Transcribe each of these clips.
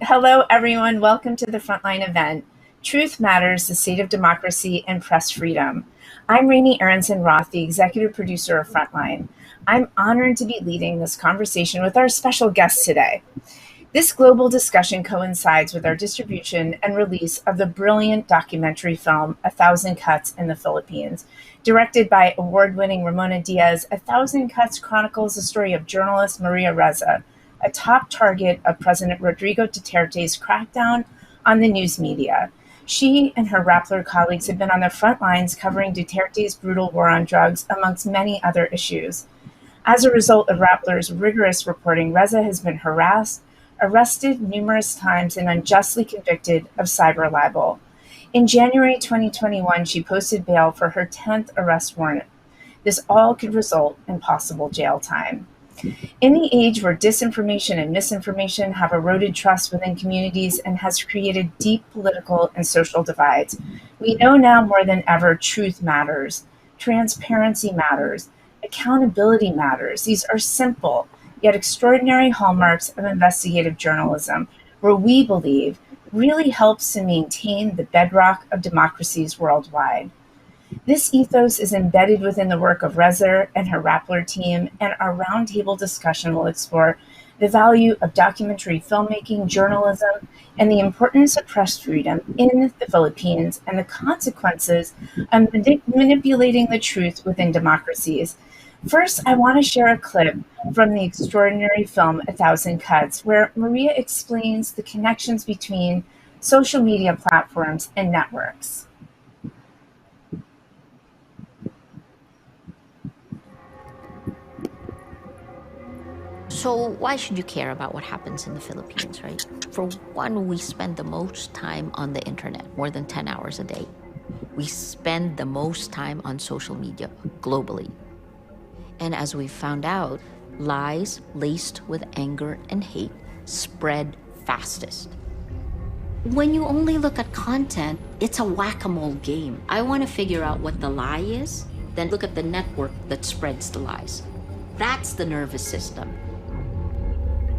Hello, everyone. Welcome to the Frontline event, Truth Matters, the State of Democracy and Press Freedom. I'm Raney Aronson-Rath, the executive producer of Frontline. I'm honored to be leading this conversation with our special guest today. This global discussion coincides with our distribution and release of the brilliant documentary film, 1,000 Cuts in the Philippines. Directed by award-winning Ramona Diaz, 1,000 Cuts chronicles the story of journalist Maria Ressa, a top target of President Rodrigo Duterte's crackdown on the news media. She and her Rappler colleagues have been on the front lines covering Duterte's brutal war on drugs, amongst many other issues. As a result of Rappler's rigorous reporting, Ressa has been harassed, arrested numerous times, and unjustly convicted of cyber libel. In January 2021, she posted bail for her 10th arrest warrant. This all could result in possible jail time. In the age where disinformation and misinformation have eroded trust within communities and has created deep political and social divides, we know now more than ever truth matters, transparency matters, accountability matters. These are simple yet extraordinary hallmarks of investigative journalism, where we believe really helps to maintain the bedrock of democracies worldwide. This ethos is embedded within the work of Ressa and her Rappler team, and our roundtable discussion will explore the value of documentary filmmaking, journalism, and the importance of press freedom in the Philippines and the consequences of manipulating the truth within democracies. First, I want to share a clip from the extraordinary film 1,000 Cuts, where Maria explains the connections between social media platforms and networks. So why should you care about what happens in the Philippines, right? For one, we spend the most time on the internet, more than 10 hours a day. We spend the most time on social media globally. And as we found out, lies laced with anger and hate spread fastest. When you only look at content, it's a whack-a-mole game. I want to figure out what the lie is, then look at the network that spreads the lies. That's the nervous system.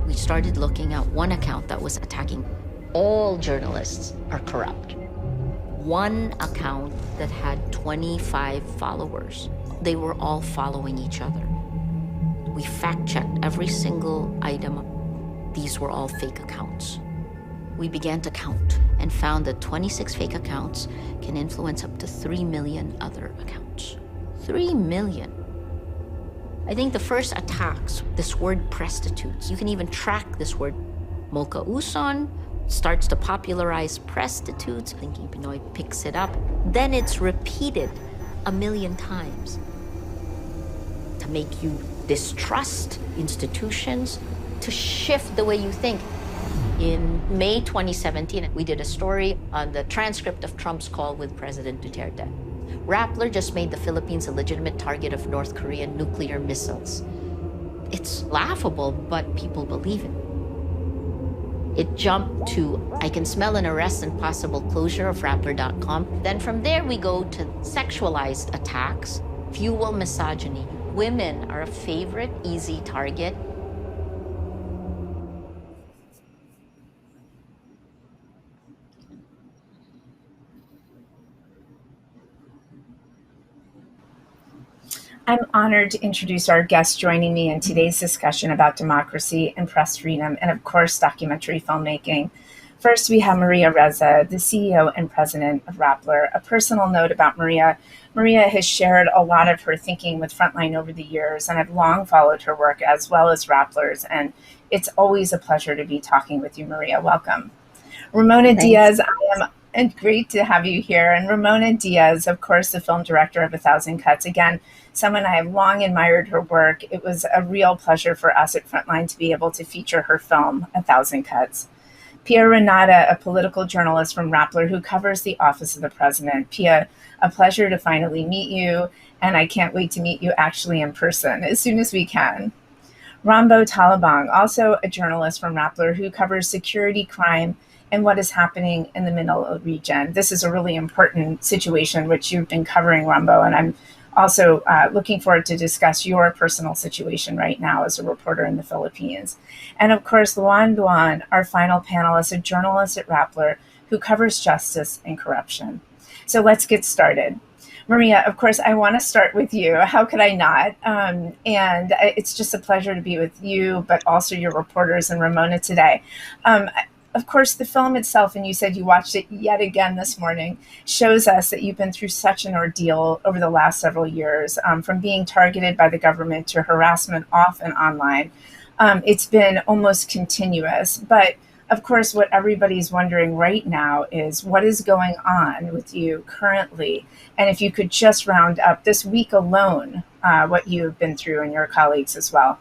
We started looking at one account that was attacking all journalists are corrupt. One account that had 25 followers. They were all following each other. We fact-checked every single item. These were all fake accounts. We began to count and found that 26 fake accounts can influence up to 3 million other accounts. 3 million. I think the first attacks, this word prostitutes, you can even track this word. Mocha Uson starts to popularize prostitutes, thinking Pinoy picks it up. Then it's repeated 1 million times to make you distrust institutions, to shift the way you think. In May 2017, we did a story on the transcript of Trump's call with President Duterte. Rappler just made the Philippines a legitimate target of North Korean nuclear missiles. It's laughable, but people believe it. It jumped to, I can smell an arrest and possible closure of Rappler.com. Then from there, we go to sexualized attacks, fuel misogyny. Women are a favorite, easy target. I'm honored to introduce our guest joining me in today's discussion about democracy and press freedom, and of course, documentary filmmaking. First, we have Maria Ressa, the CEO and president of Rappler. A personal note about Maria. Maria has shared a lot of her thinking with Frontline over the years, and I've long followed her work as well as Rappler's, and it's always a pleasure to be talking with you, Maria. Welcome. Ramona Diaz, and great to have you here. And Ramona Diaz, of course, the film director of 1,000 Cuts. Again, someone I have long admired her work. It was a real pleasure for us at Frontline to be able to feature her film, 1,000 Cuts. Pia Ranada, a political journalist from Rappler who covers the office of the president. Pia, a pleasure to finally meet you, and I can't wait to meet you actually in person as soon as we can. Rambo Talabong, also a journalist from Rappler who covers security, crime, and what is happening in the Manila region. This is a really important situation which you've been covering, Rambo, and I'm also looking forward to discuss your personal situation right now as a reporter in the Philippines. And of course, Lian Buan, our final panelist, a journalist at Rappler who covers justice and corruption. So let's get started. Maria, of course, I want to start with you. How could I not? And it's just a pleasure to be with you, but also your reporters and Ramona today. Of course, the film itself, and you said you watched it yet again this morning, shows us that you've been through such an ordeal over the last several years, from being targeted by the government to harassment off and online. It's been almost continuous. But of course, what everybody's wondering right now is what is going on with you currently? And if you could just round up this week alone, what you've been through and your colleagues as well.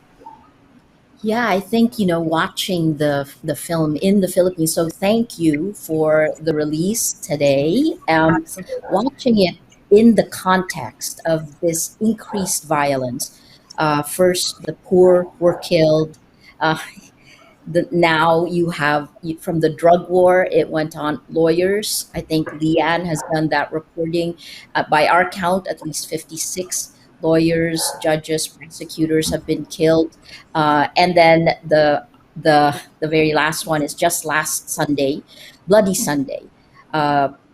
Yeah, I think, watching the film in the Philippines. So thank you for the release today. Absolutely. Watching it in the context of this increased violence. First, the poor were killed. Uh, Now you have from the drug war, it went on lawyers. I think Lian has done that reporting. By our count, at least 56 lawyers, judges, prosecutors have been killed. And then the very last one is just last Sunday, Bloody Sunday.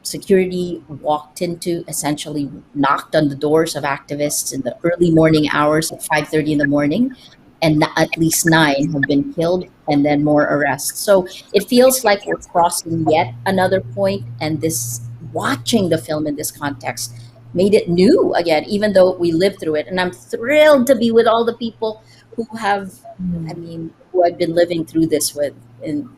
Security walked into, essentially knocked on the doors of activists in the early morning hours at 5:30 in the morning, and at least 9 have been killed, and then more arrests. So it feels like we're crossing yet another point, and this watching the film in this context made it new again, even though we lived through it. And I'm thrilled to be with all the people who have, who I've been living through this with. And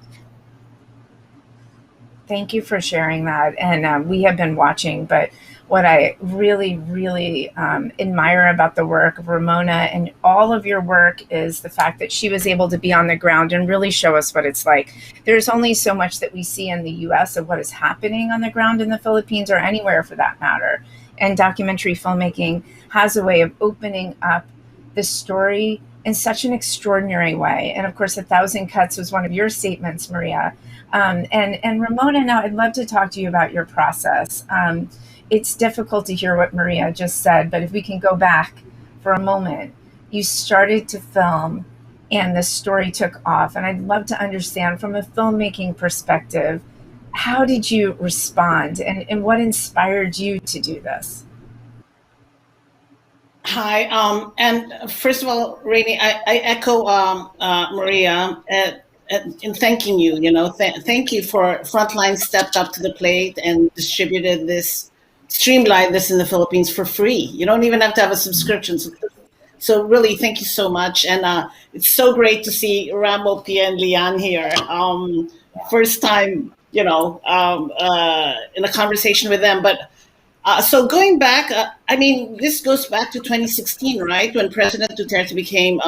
Thank you for sharing that. And we have been watching, but what I really, really admire about the work of Ramona and all of your work is the fact that she was able to be on the ground and really show us what it's like. There's only so much that we see in the US of what is happening on the ground in the Philippines or anywhere for that matter. And documentary filmmaking has a way of opening up the story in such an extraordinary way. And of course, 1,000 Cuts was one of your statements, Maria. And Ramona, now I'd love to talk to you about your process. It's difficult to hear what Maria just said, but if we can go back for a moment, you started to film and the story took off. And I'd love to understand from a filmmaking perspective, how did you respond and what inspired you to do this? Hi, and first of all, Raney, I echo Maria in thanking you. Thank you for Frontline stepped up to the plate and distributed this, streamlined this in the Philippines for free. You don't even have to have a subscription. So really, thank you so much, and it's so great to see Rambo, Pia, and Lian here. First time, in a conversation with them, but. So going back, this goes back to 2016, right, when President Duterte became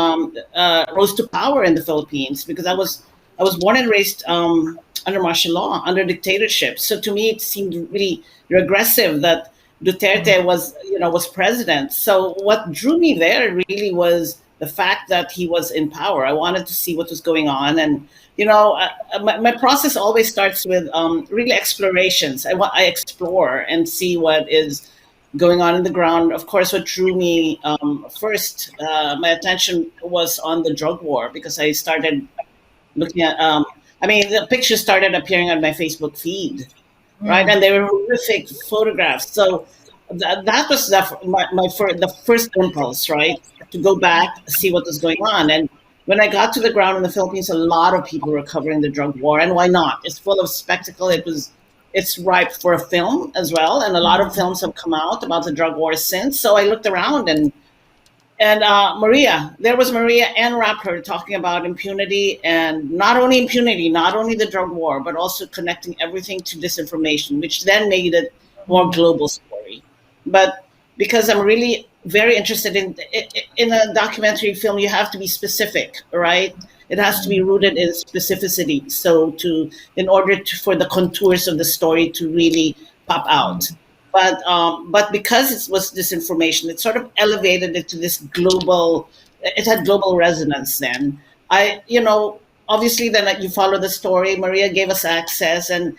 rose to power in the Philippines. Because I was born and raised under martial law, under dictatorship. So to me, it seemed really regressive that Duterte was president. So what drew me there really was the fact that he was in power. I wanted to see what was going on, and my process always starts with really explorations. I explore and see what is going on in the ground. Of course, what drew me first, my attention was on the drug war, because I started looking at. The pictures started appearing on my Facebook feed, right, and they were horrific photographs. So that was the first impulse, right, to go back, see what was going on. And when I got to the ground in the Philippines, a lot of people were covering the drug war, and why not? It's full of spectacle. It's ripe for a film as well, and a lot of films have come out about the drug war since. So I looked around, and there was Maria and Rappler talking about impunity, and not only impunity, not only the drug war, but also connecting everything to disinformation, which then made it more global story. But because I'm really very interested in a documentary film, you have to be specific, right? It has to be rooted in specificity. So in order for the contours of the story to really pop out. But because it was disinformation, it sort of elevated it to this global. It had global resonance. Then obviously, then you follow the story. Maria gave us access, and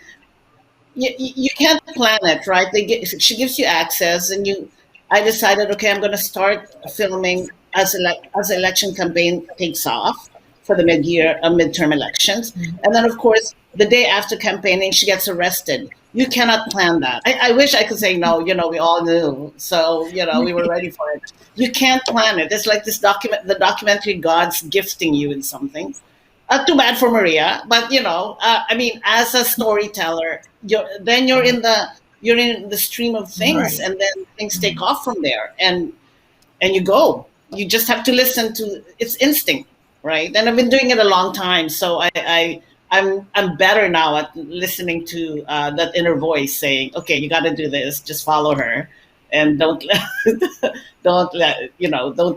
you can't plan it, right? She gives you access, and I decided, okay, I'm going to start filming as election campaign takes off for the midterm elections. And then, of course, the day after campaigning, she gets arrested. You cannot plan that. I wish I could say no. We all knew, so we were ready for it. You can't plan it. It's like the documentary gods gifting you in something. Too bad for Maria, but I mean, as a storyteller, you're in the stream of things, and then things take off from there, and you go. You just have to listen to it's instinct, right? And I've been doing it a long time, so I'm better now at listening to that inner voice saying, "Okay, you got to do this. Just follow her, and don't don't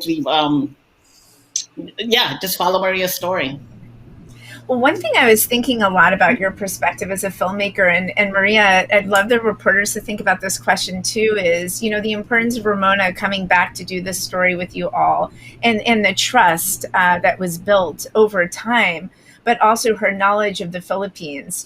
leave. Just follow Maria's story." Well, one thing I was thinking a lot about your perspective as a filmmaker, and Maria, I'd love the reporters to think about this question too, is, the importance of Ramona coming back to do this story with you all, and the trust that was built over time, but also her knowledge of the Philippines.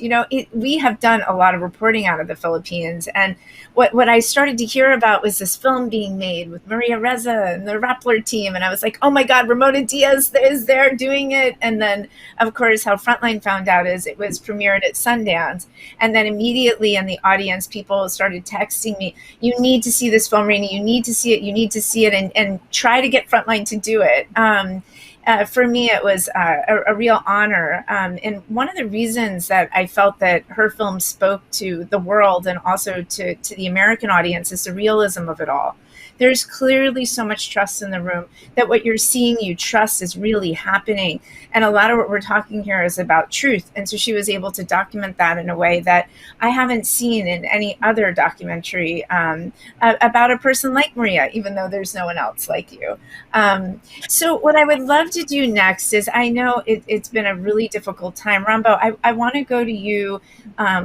We have done a lot of reporting out of the Philippines, and what I started to hear about was this film being made with Maria Ressa and the Rappler team, and I was like, oh my God, Ramona Diaz is there doing it. And then, of course, how Frontline found out is it was premiered at Sundance, and then immediately in the audience, people started texting me, you need to see this film, Raney, you need to see it, and try to get Frontline to do it. For me, it was a real honor. And one of the reasons that I felt that her film spoke to the world and also to the American audience is the realism of it all. There's clearly so much trust in the room that what you're seeing, you trust, is really happening. And a lot of what we're talking here is about truth. And so she was able to document that in a way that I haven't seen in any other documentary about a person like Maria, even though there's no one else like you. So what I would love to do next is, I know it's been a really difficult time. Rambo, I want to go to you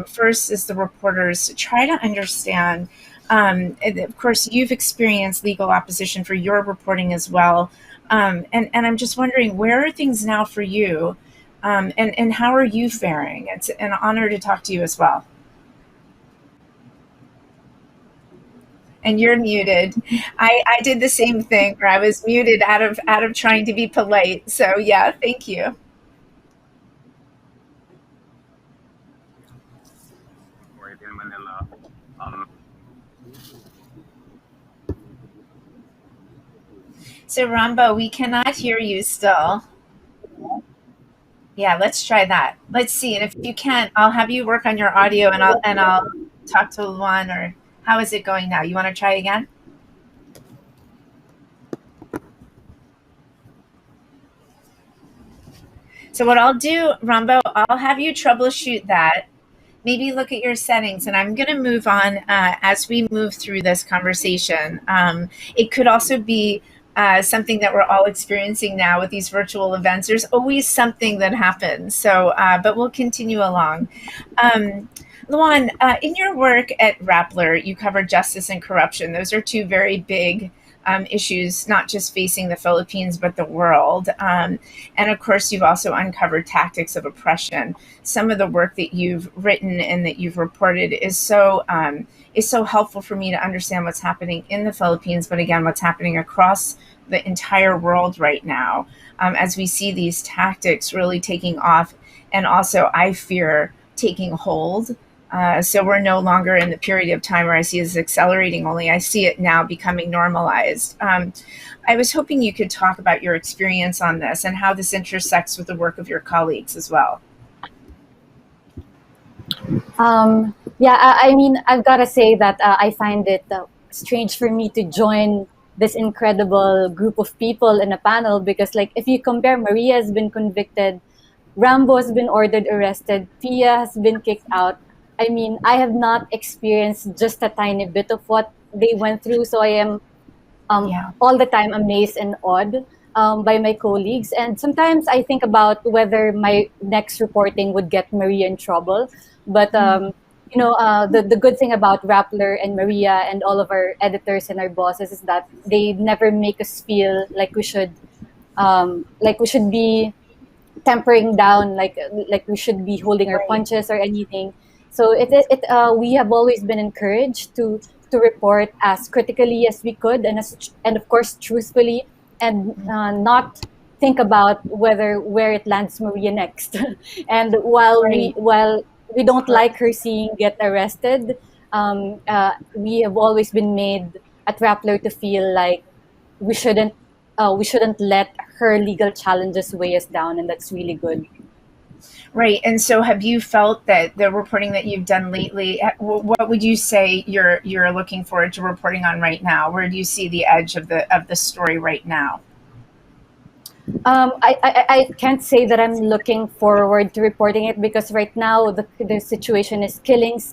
first as the reporters to try to understand. And of course, you've experienced legal opposition for your reporting as well. And I'm just wondering, where are things now for you? And how are you faring? It's an honor to talk to you as well. And you're muted. I did the same thing where I was muted out of trying to be polite. So yeah, thank you. In Manila. So Rambo, we cannot hear you still. Yeah, let's try that. Let's see. And if you can't, I'll have you work on your audio, and I'll talk to Luan. Or how is it going now? You want to try again? So what I'll do, Rambo, I'll have you troubleshoot that. Maybe look at your settings, and I'm going to move on as we move through this conversation. It could also be something that we're all experiencing now with these virtual events. There's always something that happens. So, but we'll continue along. Luan, in your work at Rappler, you cover justice and corruption. Those are two very big issues, not just facing the Philippines, but the world. And of course, you've also uncovered tactics of oppression. Some of the work that you've written and that you've reported is so helpful for me to understand what's happening in the Philippines, but again, what's happening across the entire world right now, as we see these tactics really taking off, and also, I fear, taking hold. So we're no longer in the period of time where I see it as accelerating, only I see it now becoming normalized. I was hoping you could talk about your experience on this and how this intersects with the work of your colleagues as well. I mean, I've got to say that I find it strange for me to join this incredible group of people in a panel, because, like, if you compare, Maria has been convicted, Rambo has been ordered arrested, Pia has been kicked out. I mean, I have not experienced just a tiny bit of what they went through, so I am all the time amazed and awed by my colleagues. And sometimes I think about whether my next reporting would get Maria in trouble. But the good thing about Rappler and Maria and all of our editors and our bosses is that they never make us feel like we should be tempering down, like we should be holding our punches or anything. So we have always been encouraged to to report as critically as we could, and of course truthfully, and not think about where it lands Maria next. And while we don't like her seeing get arrested, we have always been made at Rappler to feel like we shouldn't let her legal challenges weigh us down, and that's really good. Right. And so have you felt that the reporting that you've done lately, what would you say you're looking forward to reporting on right now? Where do you see the edge of the story right now? I can't say that I'm looking forward to reporting it, because right now the situation is killings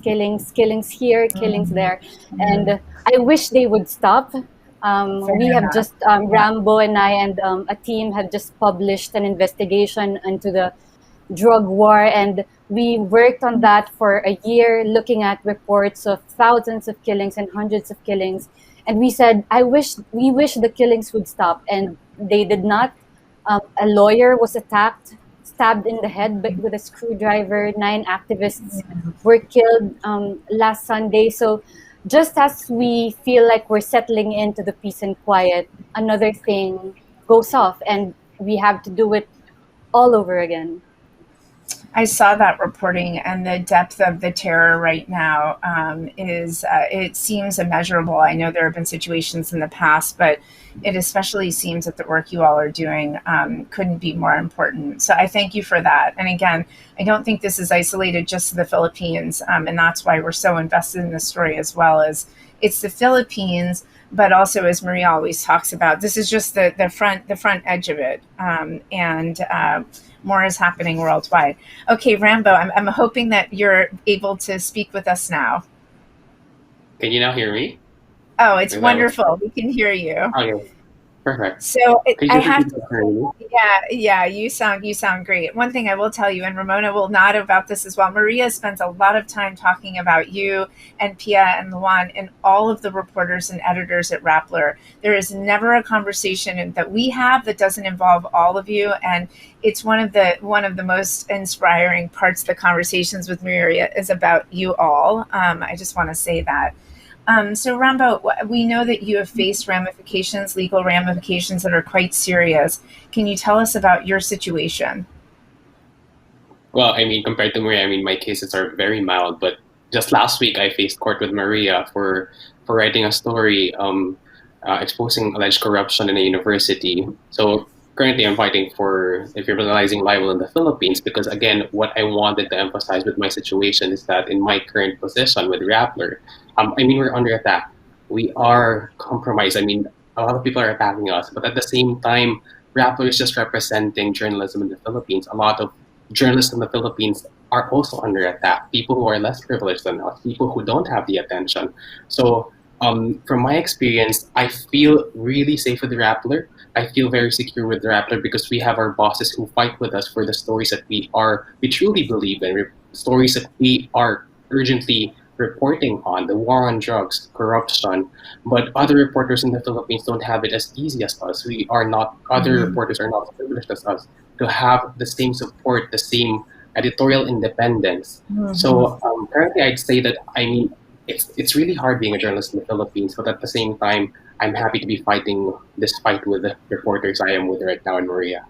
here, killings there, and I wish they would stop. We have just Rambo and I and a team have just published an investigation into the drug war, and we worked on that for a year, looking at reports of thousands of killings and hundreds of killings, and we said we wish the killings would stop, and they did not. A lawyer was stabbed in the head with a screwdriver. 9 activists were killed last Sunday. So just as we feel like we're settling into the peace and quiet, another thing goes off, and we have to do it all over again. I saw that reporting, and the depth of the terror right now it seems immeasurable. I know there have been situations in the past, but it especially seems that the work you all are doing couldn't be more important. So I thank you for that. And again, I don't think this is isolated just to the Philippines, and that's why we're so invested in this story as well. As it's the Philippines, but also, as Maria always talks about, this is just the front edge of it, and more is happening worldwide. Okay, Rambo, I'm hoping that you're able to speak with us now. Can you now hear me? Oh, it's wonderful. We can hear you. Okay, perfect. So I have to hear you. Yeah, you sound great. One thing I will tell you, and Ramona will nod about this as well, Maria spends a lot of time talking about you and Pia and Luan and all of the reporters and editors at Rappler. There is never a conversation that we have that doesn't involve all of you, and it's one of the most inspiring parts of the conversations with Maria is about you all. I just want to say that. So Rambo, we know that you have faced legal ramifications that are quite serious. Can you tell us about your situation? Well, I mean, compared to Maria, I mean, my cases are very mild, but just last week I faced court with Maria for writing a story exposing alleged corruption in a university. So currently I'm fighting for decriminalizing libel in the Philippines because, again, what I wanted to emphasize with my situation is that in my current position with Rappler, I mean, we're under attack. We are compromised. I mean, a lot of people are attacking us, but at the same time, Rappler is just representing journalism in the Philippines. A lot of journalists in the Philippines are also under attack. People who are less privileged than us, people who don't have the attention. So from my experience, I feel really safe with the Rappler. I feel very secure with the Rappler because we have our bosses who fight with us for the stories that we truly believe in, stories that we are urgently reporting on, the war on drugs, corruption. But other reporters in the Philippines don't have it as easy as us. Other reporters are not privileged as us to have the same support, the same editorial independence. So currently I'd say that, I mean, it's really hard being a journalist in the Philippines, but at the same time, I'm happy to be fighting this fight with the reporters I am with right now in Maria.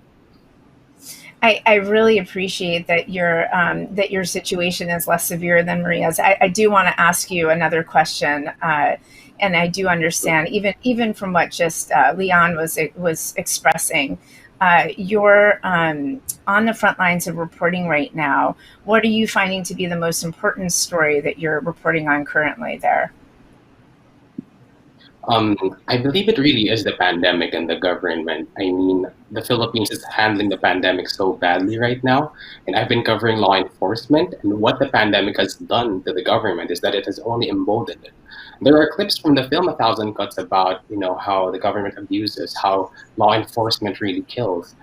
I really appreciate that your situation is less severe than Maria's. I do want to ask you another question, and I do understand even from what just Lian was expressing. You're on the front lines of reporting right now. What are you finding to be the most important story that you're reporting on currently there? I believe it really is the pandemic and the government. I mean, the Philippines is handling the pandemic so badly right now, and I've been covering law enforcement, and what the pandemic has done to the government is that it has only emboldened it. There are clips from the film A Thousand Cuts about, how the government abuses, how law enforcement really kills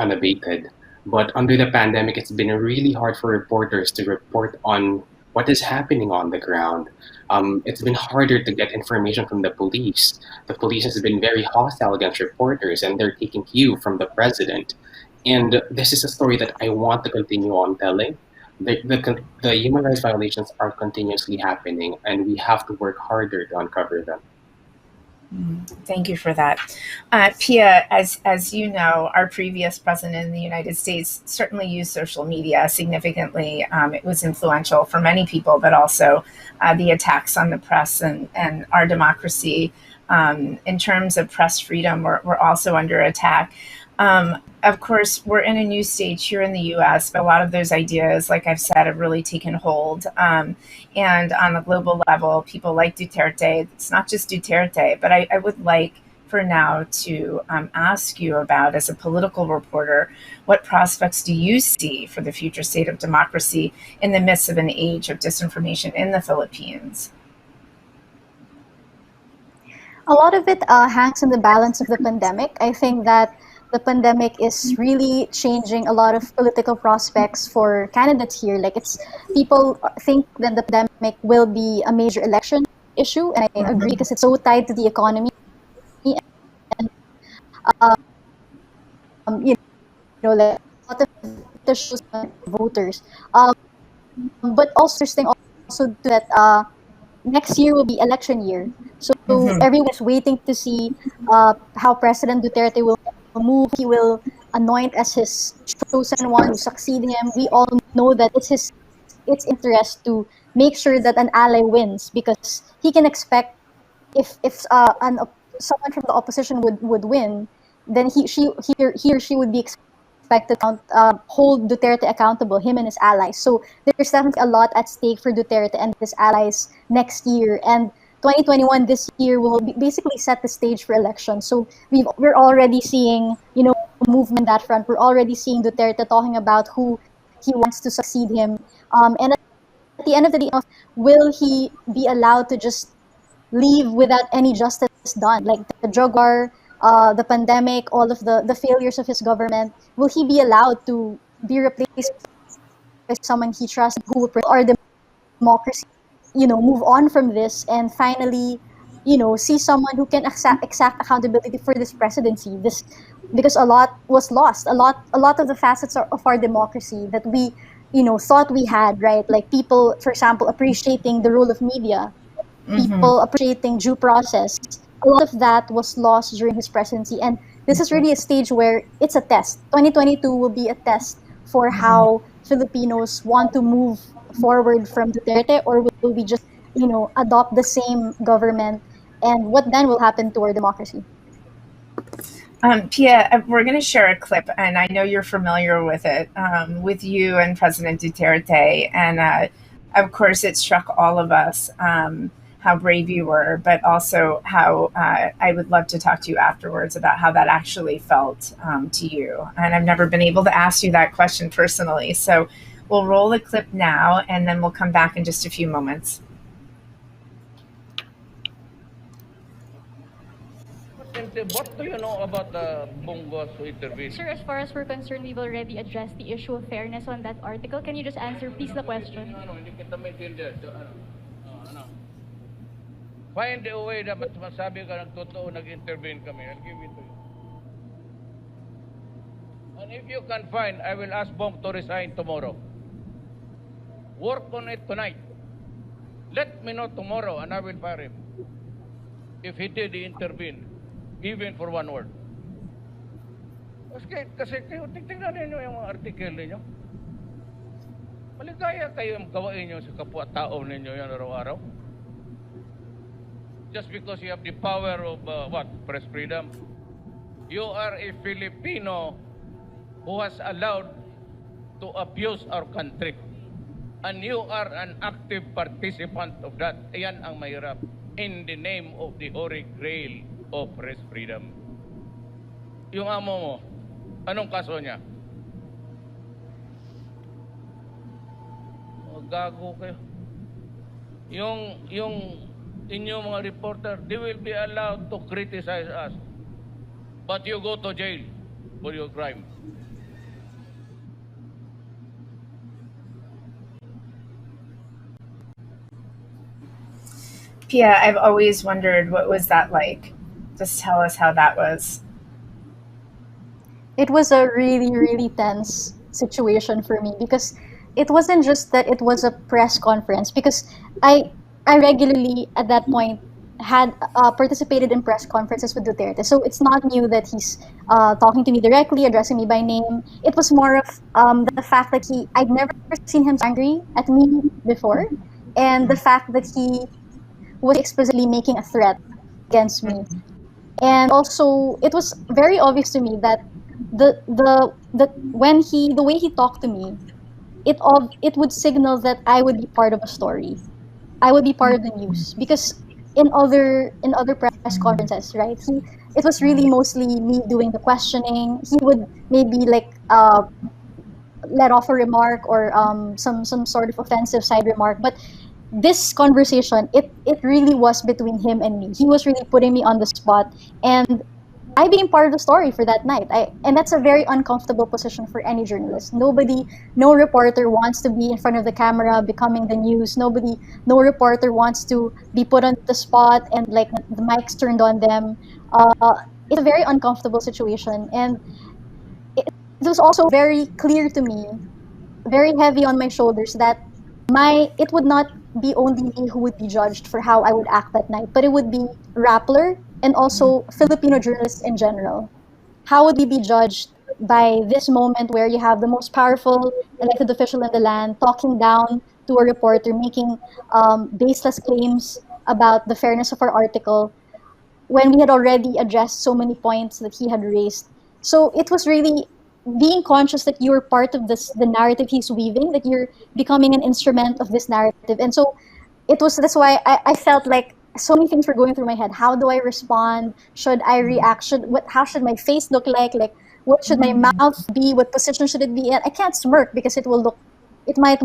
unabated. But under the pandemic, it's been really hard for reporters to report on what is happening on the ground. It's been harder to get information from the police. The police has been very hostile against reporters, and they're taking cue from the president. And this is a story that I want to continue on telling, the human rights violations are continuously happening, and we have to work harder to uncover them. Thank you for that. Pia, as you know, our previous president in the United States certainly used social media significantly. It was influential for many people, but also the attacks on the press and our democracy. In terms of press freedom, we're also under attack. Of course, we're in a new stage here in the US, but a lot of those ideas, like I've said, have really taken hold. And on the global level, people like Duterte, it's not just Duterte, but I would like for now to ask you about, as a political reporter, what prospects do you see for the future state of democracy in the midst of an age of disinformation in the Philippines? A lot of it hangs in the balance of the pandemic. I think that the pandemic is really changing a lot of political prospects for candidates here. Like, it's people think that the pandemic will be a major election issue, and I agree, because it's so tied to the economy, and like a lot of the shows on voters. But also interesting also that next year will be election year, so everyone is waiting to see how President Duterte will move. He will anoint as his chosen one to succeed him. We all know that it's interest to make sure that an ally wins, because he can expect, if someone from the opposition would win, then he or she would be expected to hold Duterte accountable, him and his allies. So there's definitely a lot at stake for Duterte and his allies next year. And 2021, this year, will basically set the stage for elections. So we're already seeing, movement that front. We're already seeing Duterte talking about who he wants to succeed him. And at the end of the day, will he be allowed to just leave without any justice done? Like the drug war, the pandemic, all of the failures of his government, will he be allowed to be replaced by someone he trusts, who will protect our democracy, move on from this, and finally, see someone who can exact accountability for this presidency? Because a lot was lost. A lot of the facets of our democracy that we, thought we had, right? Like people, for example, appreciating the role of media, people appreciating due process. A lot of that was lost during his presidency, and this is really a stage where it's a test. 2022 will be a test for how Filipinos want to move forward from Duterte, or will we just, adopt the same government, and what then will happen to our democracy? Pia, we're going to share a clip, and I know you're familiar with it, with you and President Duterte. And of course, it struck all of us how brave you were, but also how I would love to talk to you afterwards about how that actually felt to you. And I've never been able to ask you that question personally. So we'll roll the clip now, and then we'll come back in just a few moments. What do you know about the Bongos who intervened? Sir, as far as we're concerned, we've already addressed the issue of fairness on that article. Can you just answer, please, the question? Hindi kita maintindihan. Find a way na masabi ka nagtotoo, nag-intervene kami. I'll give it to you. And if you can find, I will ask Bong to resign tomorrow. Work on it tonight. Let me know tomorrow and I will fire him. If he did intervene, even for one word. Kasi kayo, tingnan ninyo yung article ninyo. Maligaya kayo yung gawain nyo sa kapwa-tao ninyo yan araw-araw. Just because you have the power of press freedom. You are a Filipino who has allowed to abuse our country. And you are an active participant of that. Ayan ang mahirap. In the name of the Holy Grail of press freedom. Yung amo mo, anong kaso niya? Gago kayo. Yung inyong mga reporter, they will be allowed to criticize us. But you go to jail for your crime. Pia, I've always wondered, what was that like? Just tell us how that was. It was a really, really tense situation for me, because it wasn't just that it was a press conference, because I regularly at that point had participated in press conferences with Duterte. So it's not new that he's talking to me directly, addressing me by name. It was more of the fact that I'd never seen him so angry at me before, and the fact that he was explicitly making a threat against me. And also, it was very obvious to me that the way he talked to me, it would signal that I would be part of a story. I would be part of the news, because in other press conferences, right? It was really mostly me doing the questioning. He would maybe like let off a remark or some sort of offensive side remark, but this conversation, it really was between him and me. He was really putting me on the spot, and I became part of the story for that night. And that's a very uncomfortable position for any journalist. No reporter wants to be in front of the camera, becoming the news. No reporter wants to be put on the spot and like the mics turned on them. It's a very uncomfortable situation, and it was also very clear to me, very heavy on my shoulders, that it would not be only me who would be judged for how I would act that night, but it would be Rappler and also Filipino journalists in general. How would we be judged by this moment where you have the most powerful elected official in the land talking down to a reporter, making baseless claims about the fairness of our article, when we had already addressed so many points that he had raised? So it was really being conscious that you're part of the narrative he's weaving, that you're becoming an instrument of this narrative. And so that's why I felt like so many things were going through my head. How do I respond? Should I react? How should my face look like? Like, what should my mouth be? What position should it be in? I can't smirk because it might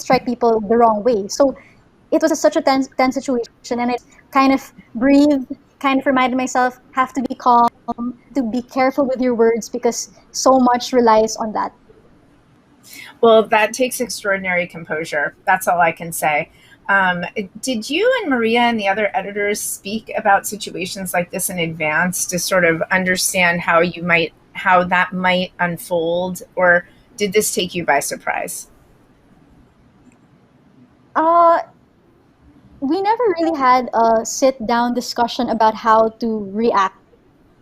strike people the wrong way. So it was such a tense situation, and I kind of breathed, kind of reminded myself, have to be calm, to be careful with your words, because so much relies on that. Well, that takes extraordinary composure. That's all I can say. Did you and Maria and the other editors speak about situations like this in advance to sort of understand how that might unfold, or did this take you by surprise? We never really had a sit-down discussion about how to react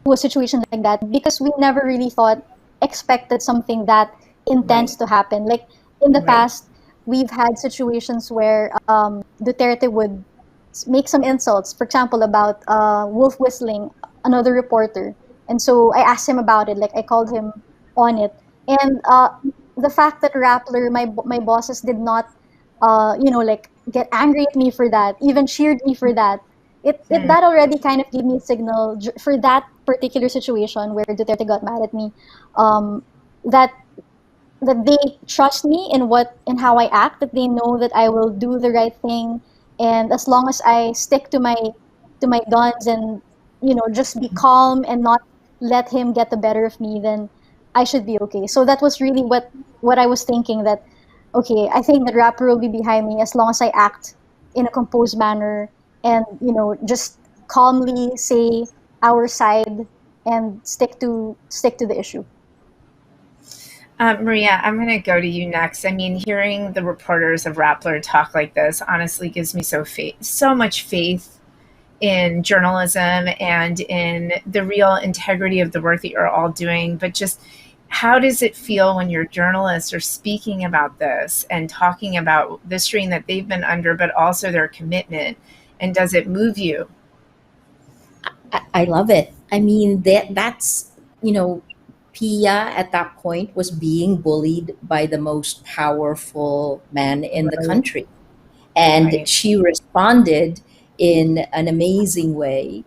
to a situation like that, because we never really expected something that intense to happen. Like in the past, we've had situations where Duterte would make some insults, for example, about wolf whistling another reporter. And so I asked him about it, like I called him on it. And the fact that Rappler, my bosses, did not, like get angry at me for that, even cheered me for that, that already kind of gave me a signal for that particular situation where Duterte got mad at me, that they trust me in how I act, that they know that I will do the right thing, and as long as I stick to my guns and just be calm and not let him get the better of me, then I should be okay. So that was really what I was thinking, that okay, I think that Rappler will be behind me as long as I act in a composed manner and just calmly say our side and stick to the issue. Maria, I'm going to go to you next. I mean, hearing the reporters of Rappler talk like this honestly gives me so much faith in journalism and in the real integrity of the work that you're all doing. But just how does it feel when your journalists are speaking about this and talking about the strain that they've been under, but also their commitment? And does it move you? I love it. I mean, that's, Pia at that point was being bullied by the most powerful man in the country. And she responded in an amazing way.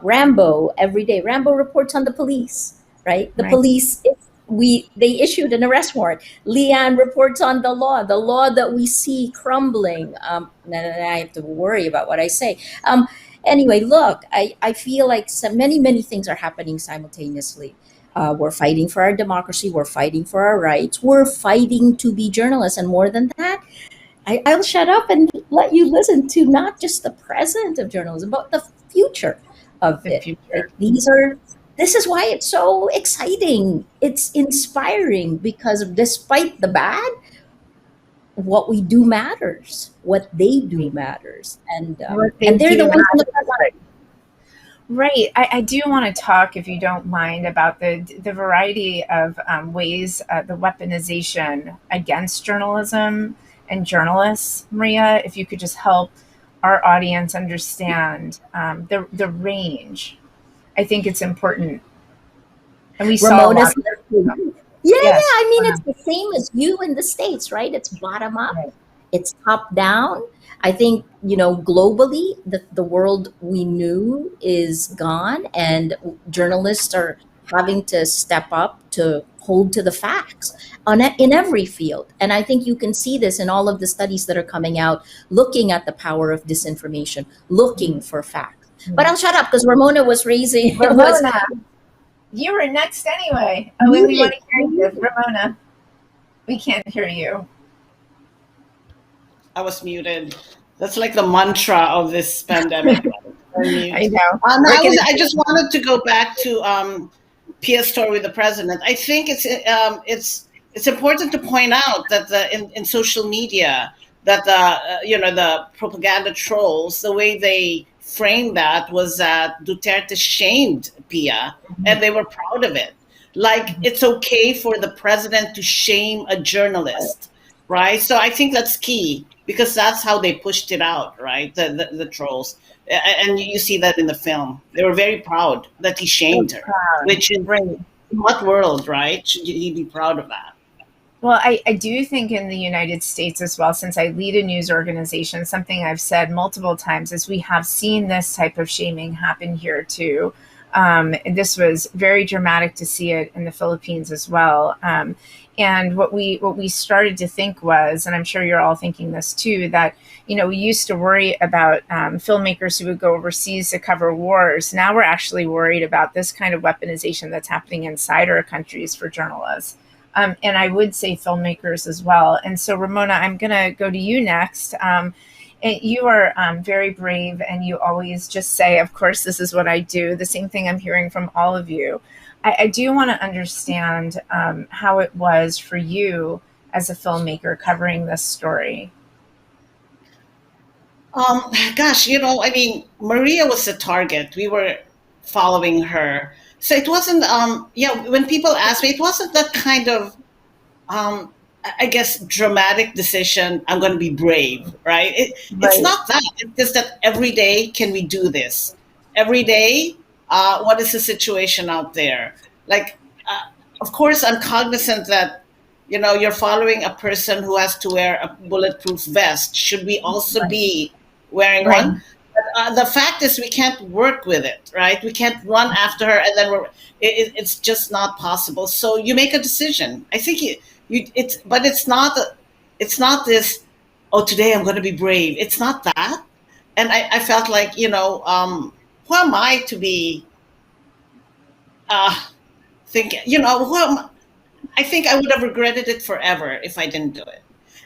Rambo, every day, Rambo reports on the police, right? The police, they issued an arrest warrant. Lian reports on the law that we see crumbling. And I have to worry about what I say. Anyway, look, I feel like many things are happening simultaneously. We're fighting for our democracy. We're fighting for our rights. We're fighting to be journalists. And more than that, I'll shut up and let you listen to not just the present of journalism, but the future of it. Like, these this is why it's so exciting. It's inspiring because despite the bad, what we do matters. What they do matters, and they're the ones in the front line. Right. I do want to talk, if you don't mind, about the variety of ways, the weaponization against journalism and journalists. Maria, if you could just help our audience understand the range. I think it's important. And we Ramona saw yeah, I mean, it's the same as you in the States, right? It's bottom up, it's top down. I think, globally, the world we knew is gone, and journalists are having to step up to hold to the facts in every field. And I think you can see this in all of the studies that are coming out, looking at the power of disinformation, looking for facts. But I'll shut up because Ramona was raising. Ramona, you were next anyway. Oh, we want to hear you, Ramona. We can't hear you. I was muted. That's like the mantra of this pandemic. I know. I just wanted to go back to Pia's story with the president. I think it's important to point out that in social media that the propaganda trolls, the way they framed that was that Duterte shamed Pia, and they were proud of it. Like, it's okay for the president to shame a journalist, right? So I think that's key, because that's how they pushed it out, right? The trolls. And you see that in the film. They were very proud that he shamed her, which is in what world, right? Should he be proud of that? Well, I do think in the United States as well, since I lead a news organization, something I've said multiple times is we have seen this type of shaming happen here too. This was very dramatic to see it in the Philippines as well. And what we started to think was, and I'm sure you're all thinking this too, that, we used to worry about filmmakers who would go overseas to cover wars. Now we're actually worried about this kind of weaponization that's happening inside our countries for journalists. And I would say filmmakers as well. And so, Ramona, I'm going to go to you next. And you are very brave, and you always just say, of course, this is what I do. The same thing I'm hearing from all of you. I do want to understand how it was for you as a filmmaker covering this story. Maria was the target. We were following her. So it wasn't, when people ask me, it wasn't that kind of, dramatic decision, I'm going to be brave, right? It's not that. It's just that every day, can we do this? Every day, what is the situation out there? Of course, I'm cognizant that, you're following a person who has to wear a bulletproof vest. Should we also be wearing one? The fact is, we can't work with it, right? We can't run after her, and then it's just not possible. So you make a decision. I think but it's not this, today I'm going to be brave. It's not that. And I felt like, who am I to be thinking, I think I would have regretted it forever if I didn't do it.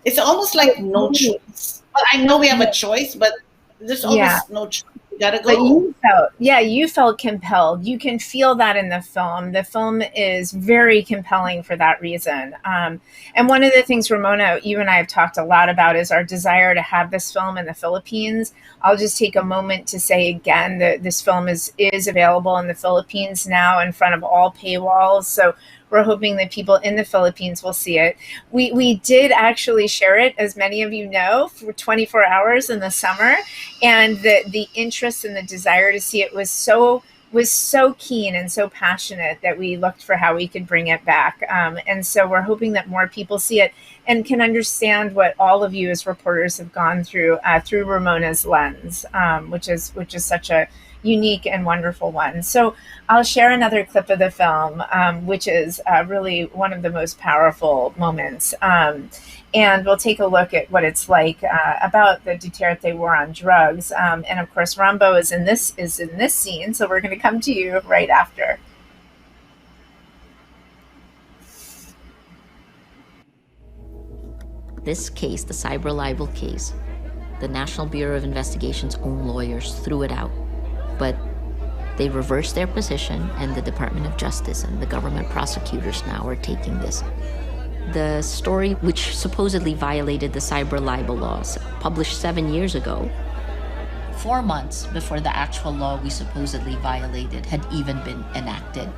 It's almost like no choice. Well, I know we have a choice, but there's almost no choice. You gotta go. But you felt compelled. You can feel that in the film. The film is very compelling for that reason. And one of the things, Ramona, you and I have talked a lot about is our desire to have this film in the Philippines. I'll just take a moment to say again that this film is available in the Philippines now in front of all paywalls. So we're hoping that people in the Philippines will see it. We did actually share it, as many of you know, for 24 hours in the summer, and the interest and the desire to see it was so keen and so passionate that we looked for how we could bring it back. And so we're hoping that more people see it and can understand what all of you as reporters have gone through Ramona's lens, which is such a unique and wonderful one. So I'll share another clip of the film, which is really one of the most powerful moments. And we'll take a look at what it's like about the Duterte war on drugs. And of course, Rambo is in this scene. So we're going to come to you right after. This case, the cyber libel case, the National Bureau of Investigation's own lawyers threw it out. But They reversed their position, and the Department of Justice and the government prosecutors now are taking this. The story, which supposedly violated the cyber libel laws, published 7 years ago, 4 months before the actual law we supposedly violated had even been enacted.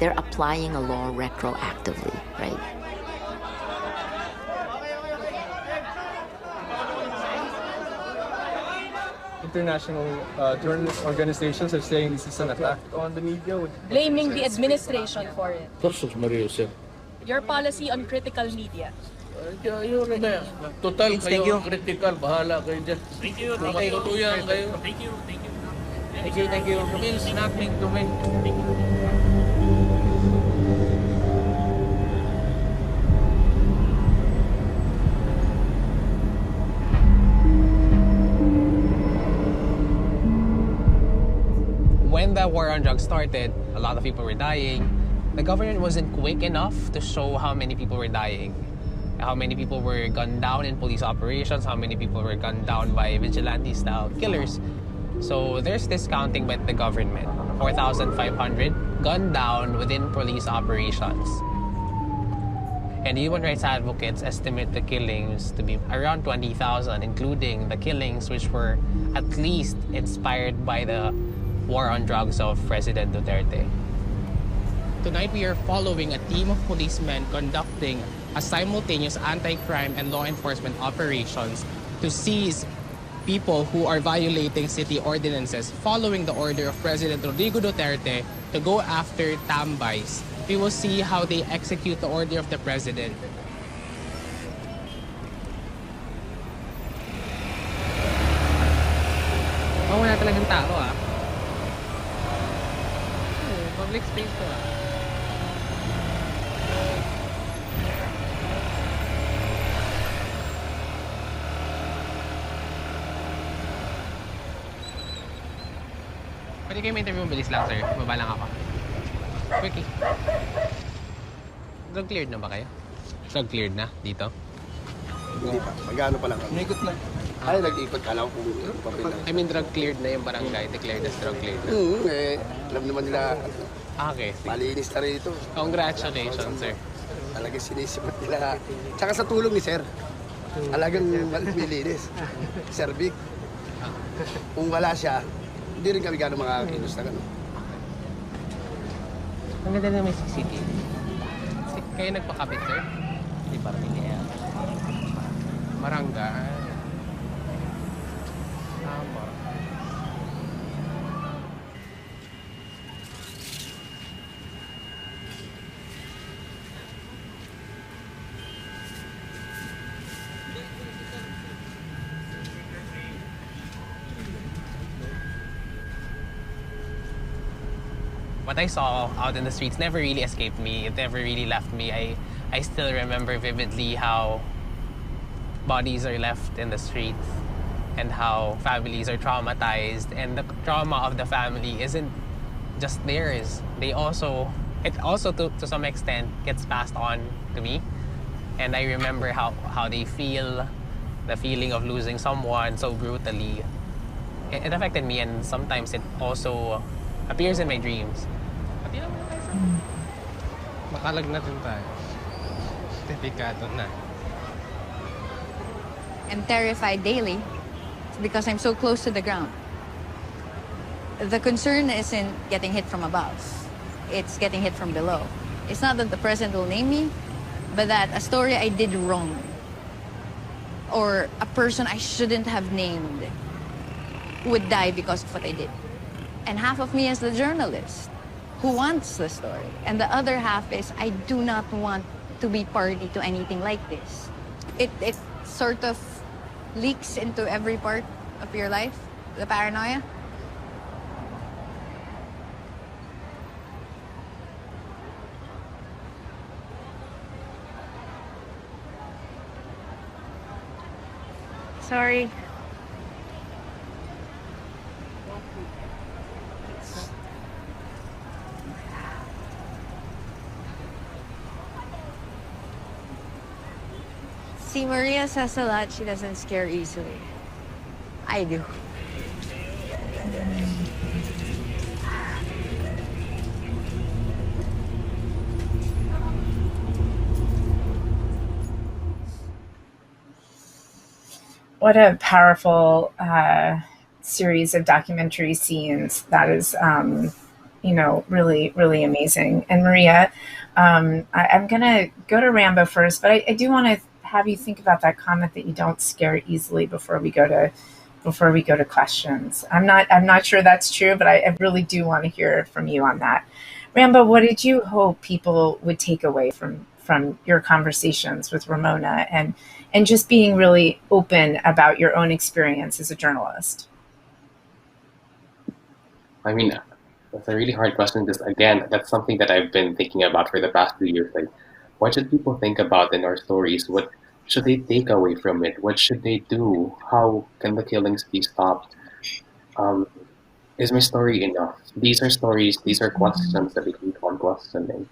They're applying a law retroactively, right? International journalist organizations are saying this is an attack on the media. Blaming the administration for it. Versus Maria Ressa. Your policy on critical media. Yun na. Total kayo critical, bahala kayo dyan. Thank you. Matutuyan kayo. Thank you. Thank you. It means nothing to me. Thank you. When the war on drugs started, a lot of people were dying. The government wasn't quick enough to show how many people were dying, how many people were gunned down in police operations, how many people were gunned down by vigilante-style killers. So there's discounting by the government. 4,500 gunned down within police operations. And human rights advocates estimate the killings to be around 20,000, including the killings which were at least inspired by the war on drugs of President Duterte. Tonight we are following a team of policemen conducting a simultaneous anti-crime and law enforcement operations to seize people who are violating city ordinances following the order of President Rodrigo Duterte to go after tambays. We will see how they execute the order of the president. Oh, wala talagang tao ah. Public space to ah. Pwede kayo may interview mabilis lang, sir. Baba lang ako. Quickie. Drug cleared na ba kayo? Drug cleared na dito? Hindi pa. Magano pa lang kami. Umikot na. Ay, nag-ikot ka lang kung papel lang. I mean, drug cleared na yung barangay. Declared as drug cleared na. Alam naman nila. Okay. Malinis na rin ito. Congratulations, sir. Talagang sinisipat nila. Tsaka sa tulong ni Sir. Talagang malinis. Sir Vic. Kung wala siya, hindi rin kami gano'ng makakilos na gano'n. Ang ganda na may CCTV. Kayo nagpakabit, sir? Hindi pa rin kaya. Barangay. Tama. What I saw out in the streets never really escaped me. It never really left me. I still remember vividly how bodies are left in the streets and how families are traumatized, and the trauma of the family isn't just theirs. It also to some extent gets passed on to me, and I remember how they feel, the feeling of losing someone so brutally. It affected me, and sometimes it also appears in my dreams. Makalagnatin tayo. Delikado na. I'm terrified daily because I'm so close to the ground. The concern isn't getting hit from above. It's getting hit from below. It's not that the president will name me, but that a story I did wrong or a person I shouldn't have named would die because of what I did. And half of me is the journalist who wants the story. And the other half is I do not want to be party to anything like this. It sort of leaks into every part of your life, the paranoia. Sorry. See, Maria says a lot she doesn't scare easily. I do. What a powerful series of documentary scenes. That is, really, really amazing. And Maria, I'm going to go to Rambo first, but I do want to have you think about that comment that you don't scare easily before we go to questions. I'm not sure that's true, but I really do want to hear from you on that. Rambo, what did you hope people would take away from your conversations with Ramona and just being really open about your own experience as a journalist? I mean, that's a really hard question because, again, that's something that I've been thinking about for the past 2 years. Like, what should people think about in our stories? What should they take away from it? What should they do? How can the killings be stopped? Is my story enough? These are stories, these are questions that we keep on questioning.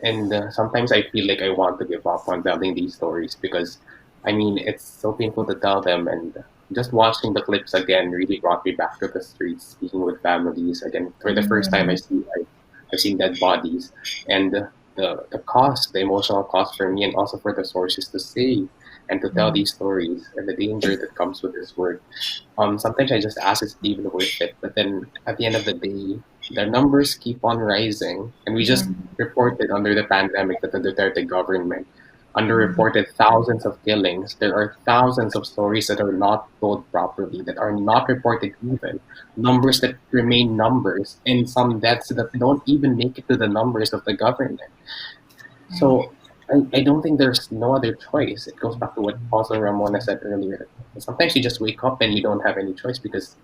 And sometimes I feel like I want to give up on telling these stories because, I mean, it's so painful to tell them. And just watching the clips again really brought me back to the streets, speaking with families. Again, for the first time, I've seen dead bodies. And the cost, the emotional cost for me and also for the sources to say and to tell these stories and the danger that comes with this work. Sometimes I just ask, is it even worth it? But then at the end of the day, the numbers keep on rising. And we just reported under the pandemic that the Duterte government underreported thousands of killings. There are thousands of stories that are not told properly, that are not reported even. Numbers that remain numbers, and some deaths that don't even make it to the numbers of the government. So I don't think there's no other choice. It goes back to what also Ramona said earlier. Sometimes you just wake up and you don't have any choice because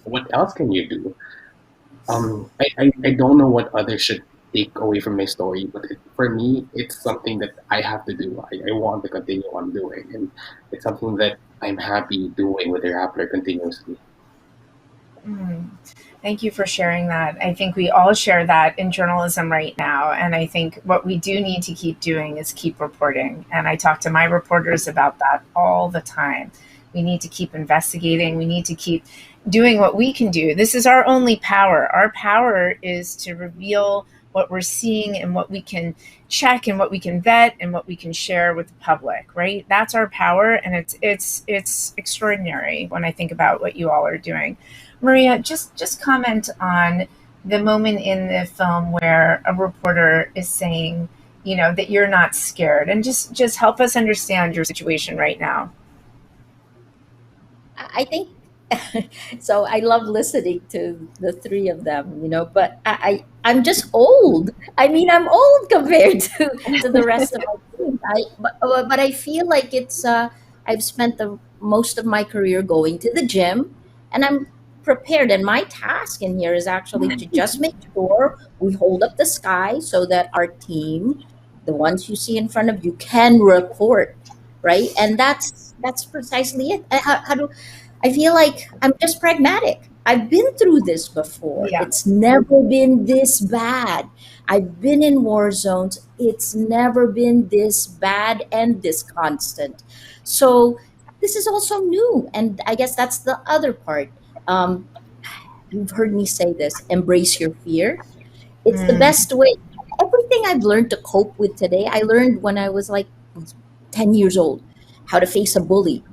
what else can you do? I don't know what others should take away from my story, but for me, it's something that I have to do. I want to continue on doing, and it's something that I'm happy doing with the Rappler continuously. Thank you for sharing that. I think we all share that in journalism right now. And I think what we do need to keep doing is keep reporting. And I talk to my reporters about that all the time. We need to keep investigating. We need to keep doing what we can do. This is our only power. Our power is to reveal what we're seeing and what we can check and what we can vet and what we can share with the public, right? That's our power. And it's extraordinary when I think about what you all are doing. Maria, just comment on the moment in the film where a reporter is saying, that you're not scared, and just help us understand your situation right now. I think so. I love listening to the three of them, but I'm just old. I mean, I'm old compared to the rest of my team. But I feel like I've spent the most of my career going to the gym, and I'm prepared. And my task in here is actually to just make sure we hold up the sky so that our team, the ones you see in front of you, can report, right? And that's precisely it. I feel like I'm just pragmatic. I've been through this before. Yeah. It's never been this bad. I've been in war zones. It's never been this bad and this constant. So this is also new. And I guess that's the other part. You've heard me say this, embrace your fear. It's the best way. Everything I've learned to cope with today, I learned when I was like 10 years old. How to face a bully.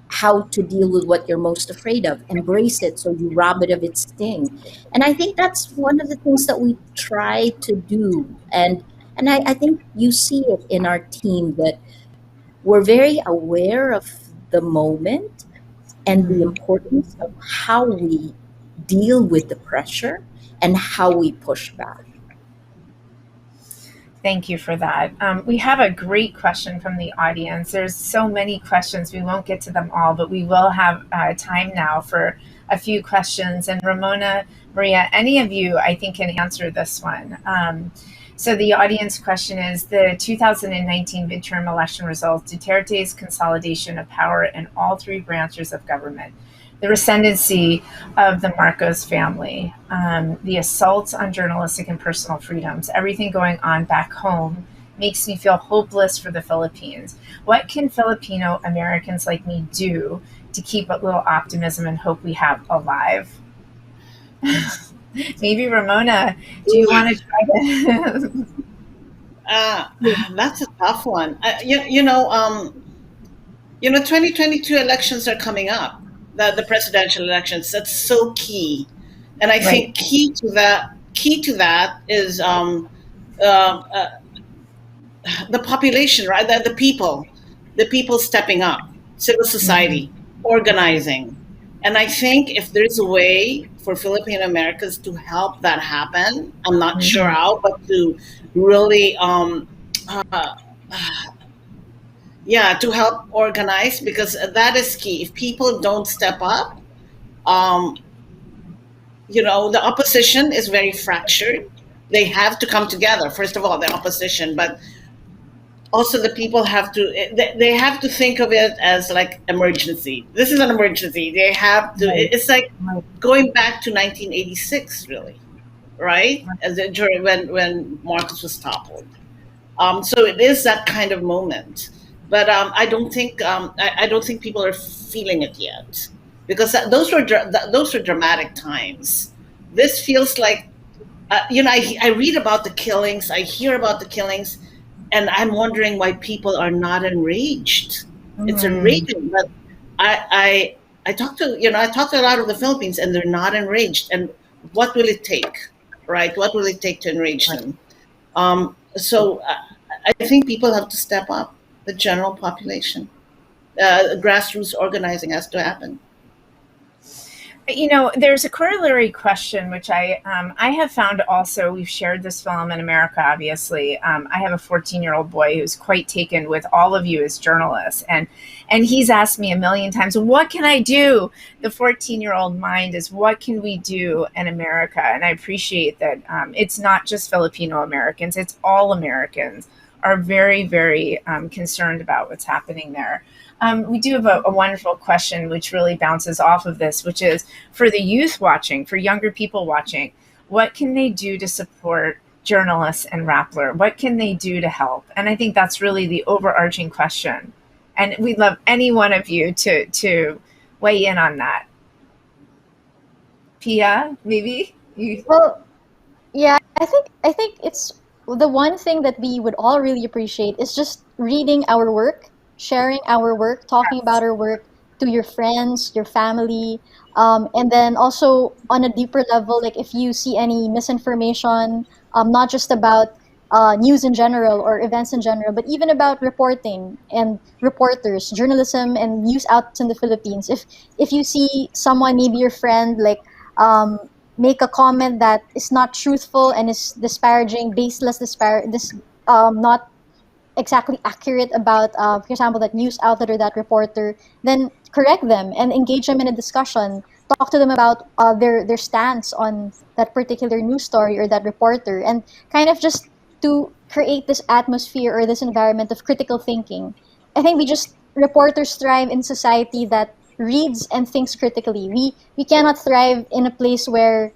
How to deal with what you're most afraid of. Embrace it so you rob it of its sting. And I think that's one of the things that we try to do. And I think you see it in our team that we're very aware of the moment and the importance of how we deal with the pressure and how we push back. Thank you for that. We have a great question from the audience. There's so many questions. We won't get to them all, but we will have time now for a few questions. And Ramona, Maria, any of you, I think, can answer this one. So the audience question is, the 2019 midterm election results, Duterte's consolidation of power in all three branches of government, the ascendancy of the Marcos family, the assaults on journalistic and personal freedoms, everything going on back home makes me feel hopeless for the Philippines. What can Filipino Americans like me do to keep a little optimism and hope we have alive? Maybe Ramona, do you want to try this? That's a tough one. 2022 elections are coming up, the presidential elections. That's so key. And I think key to that is the population, right? The people stepping up, civil society, organizing. And I think if there's a way for Filipino Americans to help that happen, I'm not sure how, but to really, to help organize, because that is key. If people don't step up, the opposition is very fractured. They have to come together. First of all, the opposition, but also the people have to think of it as like emergency. This is an emergency. They have to. It's like going back to 1986, really, right? During when Marcos was toppled. So it is that kind of moment, but I don't think people are feeling it yet, because those were dramatic times. This feels like, I read about the killings, I hear about the killings, and I'm wondering why people are not enraged. It's enraging, but I talked to a lot of the Philippines, and they're not enraged. And what will it take, right? What will it take to enrage them? So I think people have to step up. The general population, grassroots organizing has to happen. There's a corollary question, which I have found also. We've shared this film in America, obviously. I have a 14-year-old boy who's quite taken with all of you as journalists. And he's asked me a million times, what can I do? The 14-year-old mind is, what can we do in America? And I appreciate that it's not just Filipino Americans, it's all Americans are very, very concerned about what's happening there. We do have a wonderful question which really bounces off of this, which is for the youth watching, for younger people watching, what can they do to support journalists and Rappler? What can they do to help? And I think that's really the overarching question. And we'd love any one of you to weigh in on that. Pia, maybe? Well, yeah, I think it's the one thing that we would all really appreciate is just reading our work, sharing our work, talking about our work to your friends, your family, and then also on a deeper level, like if you see any misinformation, not just about news in general or events in general, but even about reporting and reporters, journalism and news outlets in the Philippines. If you see someone, maybe your friend, like make a comment that is not truthful and is disparaging, baseless, not exactly accurate about, for example, that news outlet or that reporter, then correct them and engage them in a discussion. Talk to them about their stance on that particular news story or that reporter, and kind of just to create this atmosphere or this environment of critical thinking. I think reporters thrive in society that reads and thinks critically. We cannot thrive in a place where,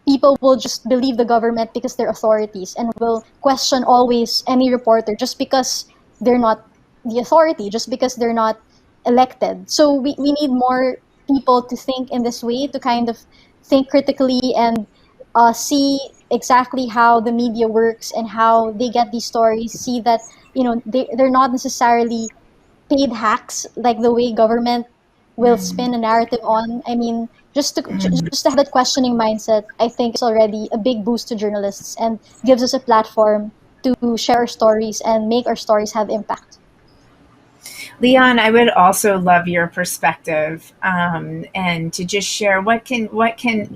people will just believe the government because they're authorities and will question always any reporter just because they're not the authority, just because they're not elected. So we need more people to think in this way, to kind of think critically and see exactly how the media works and how they get these stories, see that, they're not necessarily paid hacks like the way government will spin a narrative on. I mean, just to have that questioning mindset, I think is already a big boost to journalists and gives us a platform to share our stories and make our stories have impact. Lian, I would also love your perspective and to just share what can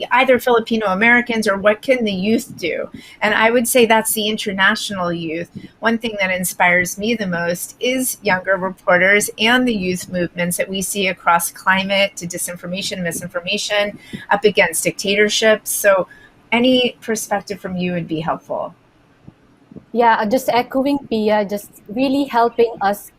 either Filipino Americans or what can the youth do? And I would say that's the international youth. One thing that inspires me the most is younger reporters and the youth movements that we see across climate to disinformation, misinformation, up against dictatorships. So any perspective from you would be helpful. Yeah, just echoing Pia, just really helping us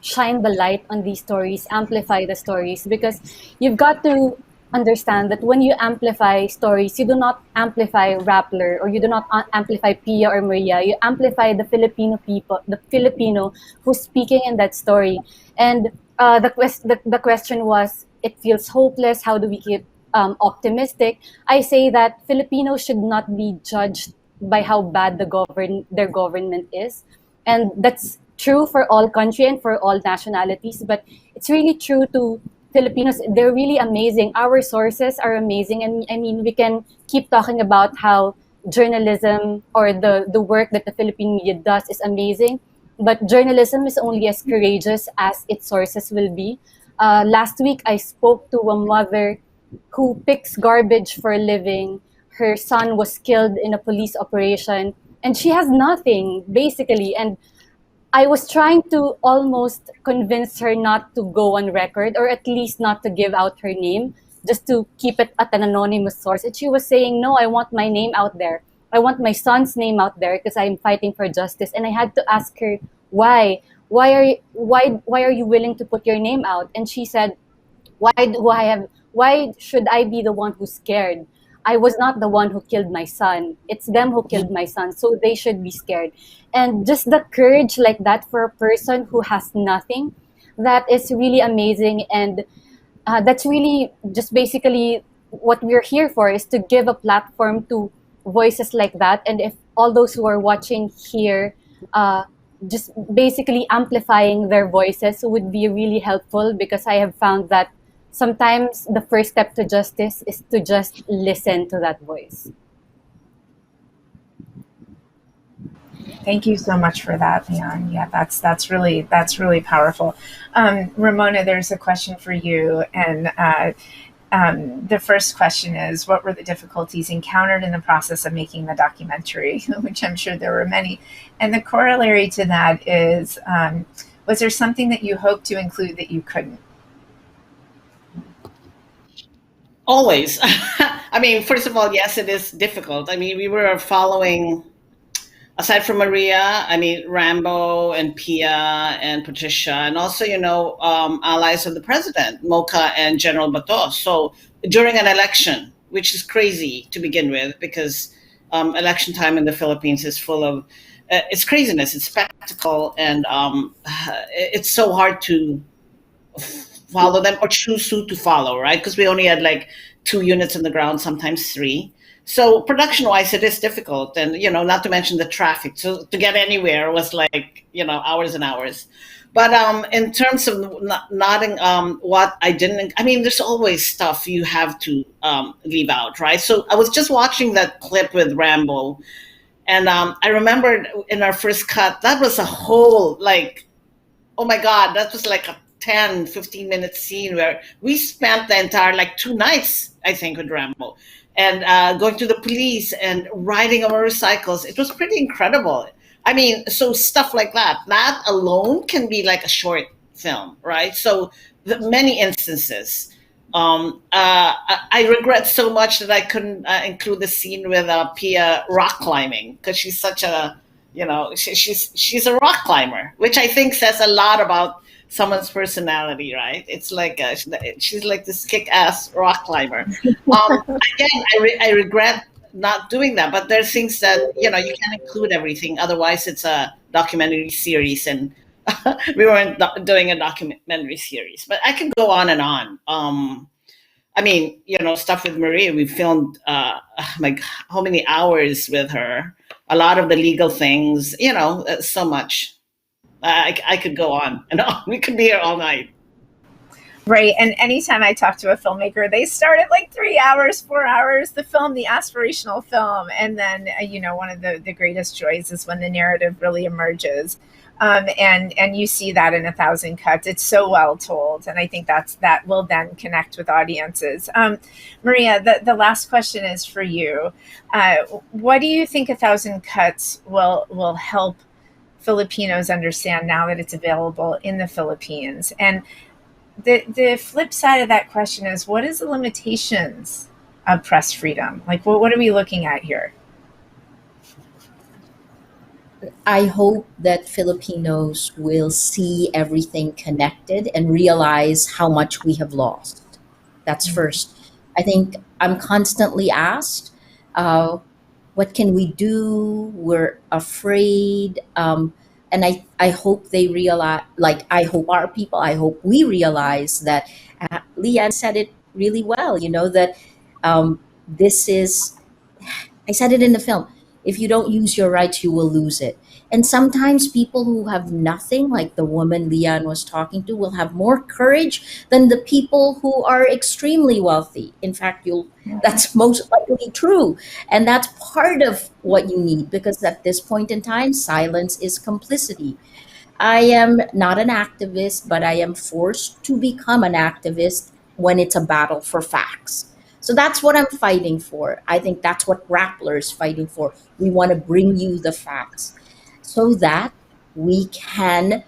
shine the light on these stories, amplify the stories, because you've got to understand that when you amplify stories, you do not amplify Rappler or you do not amplify Pia or Maria, you amplify the Filipino people, the Filipino who's speaking in that story. And the question was, it feels hopeless, how do we keep optimistic? I say that Filipinos should not be judged by how bad their government is. And that's true for all country and for all nationalities, but it's really true to Filipinos. They're really amazing. Our sources are amazing, and I mean, we can keep talking about how journalism or the work that the Philippine media does is amazing, but journalism is only as courageous as its sources will be. Last week, I spoke to a mother who picks garbage for a living. Her son was killed in a police operation, and she has nothing, basically. And I was trying to almost convince her not to go on record, or at least not to give out her name, just to keep it at an anonymous source. And she was saying, no, I want my name out there. I want my son's name out there because I'm fighting for justice. And I had to ask her, why? Why are you willing to put your name out? And she said, why should I be the one who's scared? I was not the one who killed my son. It's them who killed my son, so they should be scared. And just the courage like that for a person who has nothing, that is really amazing. And that's really just basically what we're here for, is to give a platform to voices like that. And if all those who are watching here, just basically amplifying their voices would be really helpful, because I have found that sometimes the first step to justice is to just listen to that voice. Thank you so much for that, Lian. Yeah, that's really powerful. Ramona, there's a question for you, and the first question is, what were the difficulties encountered in the process of making the documentary, which I'm sure there were many. And the corollary to that is, was there something that you hoped to include that you couldn't? Always. I mean, first of all, yes, it is difficult. I mean, we were following, aside from Maria, I mean, Rambo and Pia and Patricia, and also, allies of the president, Mocha and General Bato. So during an election, which is crazy to begin with, because election time in the Philippines is full of, it's craziness, it's spectacle, and it's so hard to follow them or choose who to follow, right? Because we only had like 2 units on the ground, sometimes 3. So production-wise, it is difficult, and not to mention the traffic. So to get anywhere was like hours and hours. But in terms of nodding, what I didn't, I mean, there's always stuff you have to leave out, right? So I was just watching that clip with Rambo, and I remembered in our first cut, that was a whole oh my God, that was like a 10, 15-minute scene where we spent the entire 2 nights, I think, with Rambo, and going to the police and riding on motorcycles. It was pretty incredible. I mean, so stuff like that alone can be like a short film, right? So many instances. I regret so much that I couldn't include the scene with Pia rock climbing, because she's such a, she's a rock climber, which I think says a lot about someone's personality, right? It's like she's like this kick-ass rock climber. Again, I regret not doing that, but there's things that you can't include everything. Otherwise, it's a documentary series, and we weren't doing a documentary series. But I can go on and on. I mean, stuff with Maria. We filmed like how many hours with her? A lot of the legal things. So much. I could go on and on. We could be here all night. Right. And anytime I talk to a filmmaker, they start at 3 hours, 4 hours, the aspirational film. And then, one of the greatest joys is when the narrative really emerges. And you see that in 1,000 Cuts. It's so well told. And I think that will then connect with audiences. Maria, the last question is for you. What do you think 1,000 Cuts will help Filipinos understand now that it's available in the Philippines? And the flip side of that question is, what is the limitations of press freedom? What are we looking at here? I hope that Filipinos will see everything connected and realize how much we have lost. That's first. I think I'm constantly asked, what can we do? We're afraid. And I hope they realize, I hope I hope we realize that Lian said it really well, that this is, I said it in the film, if you don't use your rights, you will lose it. And sometimes people who have nothing, like the woman Lian was talking to, will have more courage than the people who are extremely wealthy. In fact, that's most likely true. And that's part of what you need, because at this point in time, silence is complicity. I am not an activist, but I am forced to become an activist when it's a battle for facts. So that's what I'm fighting for. I think that's what Rappler is fighting for. We want to bring you the facts so that we can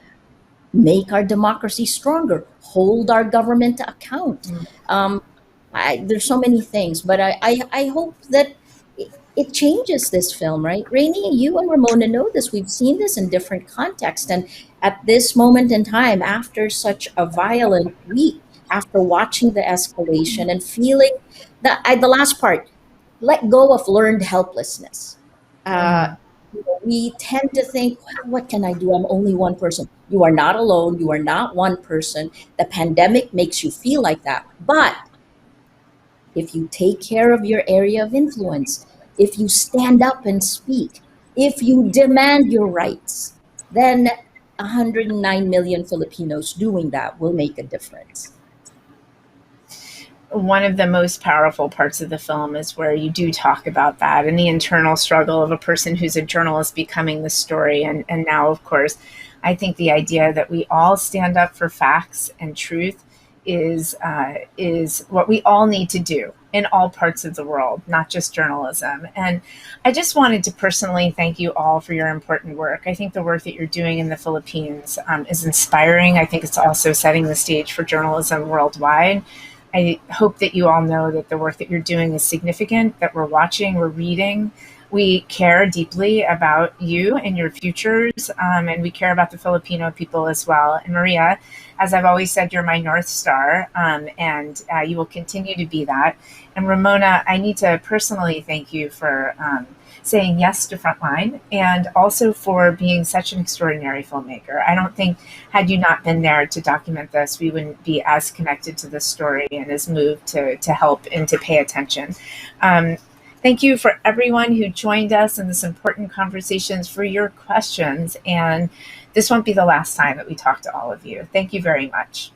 make our democracy stronger, hold our government to account. There's so many things, but I hope that it changes this film, right? Raney, you and Ramona know this. We've seen this in different contexts. And at this moment in time, after such a violent week, after watching the escalation and feeling the last part, let go of learned helplessness. We tend to think, well, what can I do? I'm only one person. You are not alone. You are not one person. The pandemic makes you feel like that. But if you take care of your area of influence, if you stand up and speak, if you demand your rights, then 109 million Filipinos doing that will make a difference. One of the most powerful parts of the film is where you do talk about that and the internal struggle of a person who's a journalist becoming the story. And now, of course, I think the idea that we all stand up for facts and truth is what we all need to do in all parts of the world, not just journalism. And I just wanted to personally thank you all for your important work. I think the work that you're doing in the Philippines is inspiring. I think it's also setting the stage for journalism worldwide. I hope that you all know that the work that you're doing is significant, that we're watching, we're reading. We care deeply about you and your futures, and we care about the Filipino people as well. And Maria, as I've always said, you're my North Star, and you will continue to be that. And Ramona, I need to personally thank you for saying yes to Frontline, and also for being such an extraordinary filmmaker. I don't think, had you not been there to document this, we wouldn't be as connected to this story and as moved to help and to pay attention. Thank you for everyone who joined us in this important conversations, for your questions. And this won't be the last time that we talk to all of you. Thank you very much.